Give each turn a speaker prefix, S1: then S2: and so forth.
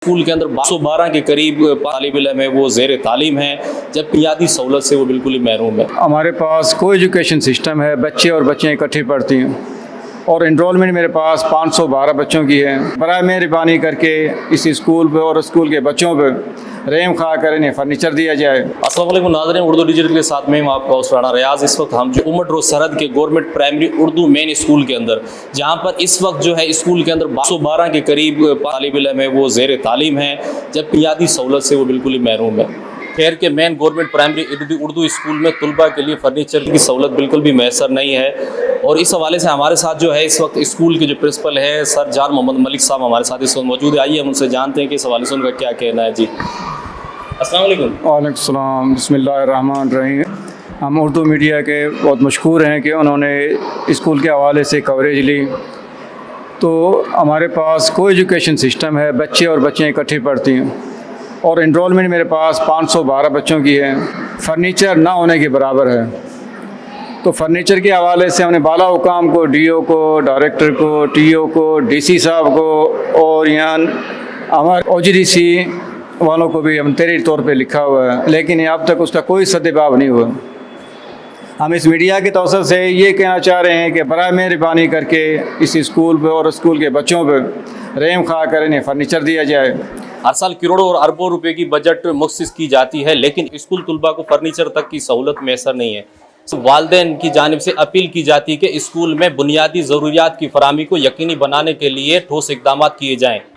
S1: School के अंदर 112 के करीब तालिब इल्म है वो ज़ेर तालीम हैं, जब बुनियादी सहूलत से वो बिल्कुल ही महरूम है।
S2: हमारे पास को एजुकेशन सिस्टम है, बच्चे और बच्चियाँ इकट्ठी पढ़ती हैं और इनरोलमेंट मेरे पास 512 बच्चों की है। बराए मेहरबानी करके इस स्कूल पे और स्कूल के बच्चों पे रहम खा कर इन्हें फर्नीचर दिया जाए।
S1: अस्सलाम वालेकुम नाज़रीन, उर्दू डिजिटल के साथ में आपका होस्ट राना रियाज। इस वक्त हम जो उमट रोड सरहद के government primary Urdu main school के अंदर, जहाँ पर इस वक्त जो है स्कूल के अंदर 112 के करीब तालिब इल्म है वो ज़ेर तालीम हैं, जब बुनियादी सहूलत से वो बिल्कुल ही महरूम है। खैर के main government primary Urdu school में तलबा के लिए फर्नीचर की सहूलत बिल्कुल भी मैसर नहीं है। और इस हवाले से हमारे साथ जो है इस वक्त स्कूल के जो प्रिंसिपल है सर जान मोहम्मद मलिक साहब हमारे साथ इस वक्त मौजूद है। आइए हम उनसे जानते हैं कि इस हवाले से उनका क्या कहना है। जी अस्सलाम वालेकुम।
S2: वालेकुम सलाम, बिस्मिल्लाहिर्रहमानिर्रहीम। हम उर्दू मीडिया के बहुत मशहूर हैं कि उन्होंने स्कूल के हवाले से कवरेज ली। तो हमारे पास को एजुकेशन सिस्टम है, बच्चे और बच्चियाँ इकट्ठी पढ़ती हैं और इनरोलमेंट मेरे पास 512 बच्चों की है। फर्नीचर ना होने के बराबर है। तो फर्नीचर के हवाले से हमने बाला हुकाम को, डीओ को, डायरेक्टर को, टीओ को, डीसी साहब को और यहाँ हमारे ओजीडीसी वालों को भी हम तहरीर तौर पे लिखा हुआ है, लेकिन अब तक उसका कोई सद्जवाब नहीं हुआ। हम इस मीडिया के तौसर से ये कहना चाह रहे हैं कि बराए मेहरबानी करके इस स्कूल पे और स्कूल के बच्चों पे रहम खा कर इन्हें फर्नीचर दिया जाए।
S1: हर साल करोड़ों और अरबों रुपए की बजट मुख्सिस की जाती है, लेकिन स्कूल तलबा को फर्नीचर तक की सहूलत मैसर नहीं है। वालिदैन की जानिब से अपील की जाती है कि स्कूल में बुनियादी ज़रूरियात की फराहमी को यकीनी बनाने के लिए ठोस इकदाम किए जाएँ।